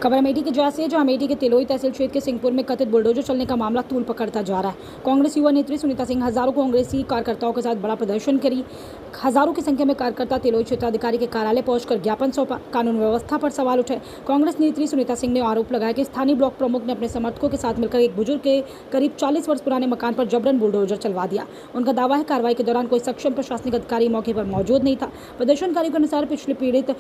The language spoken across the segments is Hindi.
खबर अमेठी के जॉय से, जहां अमेठी के तिलोई तहसील क्षेत्र के सिंहपुर में कथित बुलडोजर चलने का मामला तूल पकड़ता जा रहा है। कांग्रेस युवा नेत्री सुनीता सिंह हजारों कांग्रेसी कार्यकर्ताओं के साथ बड़ा प्रदर्शन करी। हजारों की संख्या में कार्यकर्ता तिलोई क्षेत्राधिकारी के कार्यालय पहुंचकर ज्ञापन सौंपा, कानून व्यवस्था पर सवाल उठाए। कांग्रेस नेत्री सुनीता सिंह ने आरोप लगाया कि स्थानीय ब्लॉक प्रमुख ने अपने समर्थकों के साथ मिलकर एक बुजुर्ग के करीब 40 वर्ष पुराने मकान पर जबरन बुलडोजर चलवा दिया। उनका दावा है कार्रवाई के दौरान कोई सक्षम प्रशासनिक अधिकारी मौके पर मौजूद नहीं था। प्रदर्शनकारियों के अनुसार पिछले पीड़ित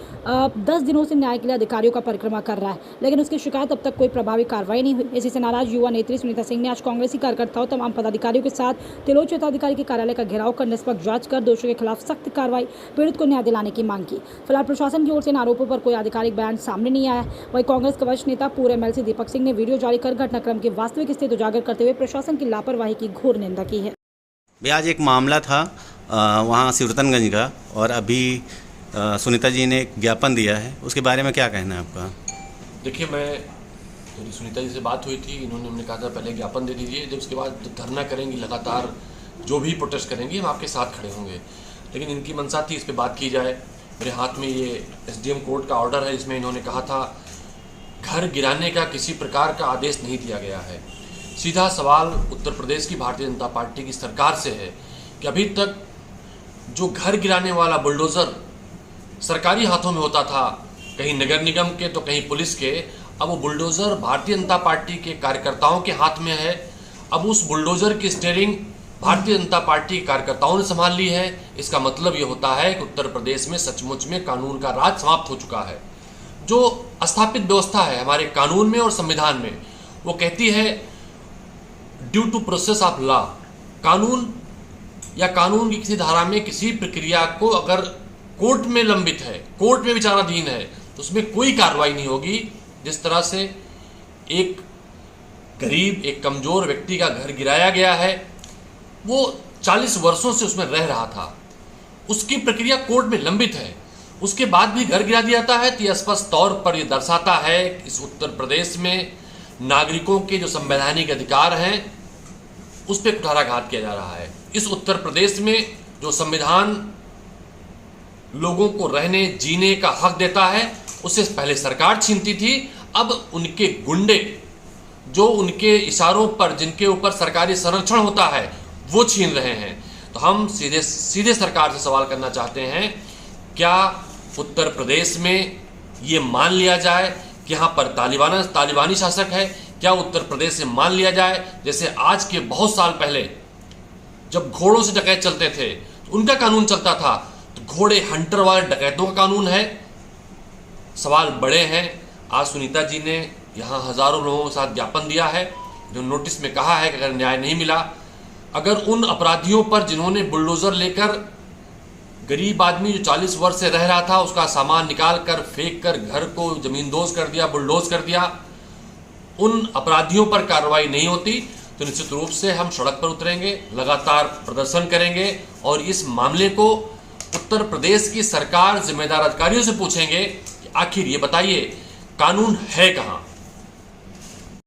10 दिनों से न्याय के लिए अधिकारियों का परिक्रमा कर रहा है, लेकिन उसकी शिकायत अब तक कोई प्रभावी कार्रवाई नहीं हुई। इसी से नाराज युवा नेत्री सुनीता सिंह ने आज कांग्रेसी कार्यकर्ताओं तमाम पदाधिकारियों के साथ तिलोई क्षेत्राधिकारी के कार्यालय का घेराव कर निष्पक्ष जांच कर दोषियों के खिलाफ सख्त कार्रवाई, पीड़ित को न्याय दिलाने की मांग की। फिलहाल प्रशासन की ओर से इन आरोपों पर कोई आधिकारिक बयान सामने नहीं आया। वहीं कांग्रेस के वरिष्ठ नेता पूर्व एमएलसी दीपक सिंह ने वीडियो जारी कर घटनाक्रम की वास्तविक स्थिति उजागर करते हुए प्रशासन की लापरवाही की घोर निंदा की है। भैया आज एक मामला था वहाँ सिवरतनगंज का, और अभी सुनीता जी ने एक ज्ञापन दिया है, उसके बारे में क्या कहना है आपका? देखिए, मेरी सुनीता जी से बात हुई थी, इन्होंने हमने कहा था पहले ज्ञापन दे दीजिए, जब उसके बाद धरना करेंगी, लगातार जो भी प्रोटेस्ट करेंगी हम आपके साथ खड़े होंगे। लेकिन इनकी मंशा थी इस पर बात की जाए। मेरे हाथ में ये एसडीएम कोर्ट का ऑर्डर है, जिसमें इन्होंने कहा था घर गिराने का किसी प्रकार का आदेश नहीं दिया गया है। सीधा सवाल उत्तर प्रदेश की भारतीय जनता पार्टी की सरकार से है कि अभी तक जो घर गिराने वाला बुलडोज़र सरकारी हाथों में होता था, कहीं नगर निगम के तो कहीं पुलिस के, अब वो बुलडोज़र भारतीय जनता पार्टी के कार्यकर्ताओं के हाथ में है। अब उस बुलडोज़र की स्टीयरिंग भारतीय जनता पार्टी के कार्यकर्ताओं ने संभाल ली है। इसका मतलब ये होता है कि उत्तर प्रदेश में सचमुच में कानून का राज समाप्त हो चुका है। जो स्थापित व्यवस्था है हमारे कानून में और संविधान में, वो कहती है due to process of law, कानून या कानून की किसी धारा में किसी प्रक्रिया को अगर कोर्ट में लंबित है, कोर्ट में विचाराधीन है, तो उसमें कोई कार्रवाई नहीं होगी। जिस तरह से एक गरीब, एक कमजोर व्यक्ति का घर गिराया गया है, वो 40 वर्षों से उसमें रह रहा था, उसकी प्रक्रिया कोर्ट में लंबित है, उसके बाद भी घर गिरा दिया जाता है, तो यह स्पष्ट तौर पर यह दर्शाता है कि इस उत्तर प्रदेश में नागरिकों के जो संवैधानिक अधिकार हैं उस पर कुठाराघात किया जा रहा है। इस उत्तर प्रदेश में जो संविधान लोगों को रहने जीने का हक देता है, उसे पहले सरकार छीनती थी, अब उनके गुंडे जो उनके इशारों पर, जिनके ऊपर सरकारी संरक्षण होता है, वो छीन रहे हैं। तो हम सीधे सरकार से सवाल करना चाहते हैं, क्या उत्तर प्रदेश में ये मान लिया जाए कि यहाँ पर तालिबानी शासक है? क्या उत्तर प्रदेश से मान लिया जाए जैसे आज के बहुत साल पहले जब घोड़ों से डकैत चलते थे तो उनका कानून चलता था, तो घोड़े हंटर वाले डकैतों का कानून है? सवाल बड़े हैं। आज सुनीता जी ने यहाँ हजारों लोगों के साथ ज्ञापन दिया है, जो नोटिस में कहा है कि अगर न्याय नहीं मिला, अगर उन अपराधियों पर जिन्होंने बुलडोजर लेकर गरीब आदमी जो 40 वर्ष से रह रहा था उसका सामान निकाल कर फेंक कर घर को जमींदोज कर दिया, बुलडोज कर दिया, उन अपराधियों पर कार्रवाई नहीं होती, तो निश्चित रूप से हम सड़क पर उतरेंगे, लगातार प्रदर्शन करेंगे और इस मामले को उत्तर प्रदेश की सरकार जिम्मेदार अधिकारियों से पूछेंगे कि आखिर ये बताइए कानून है कहाँ?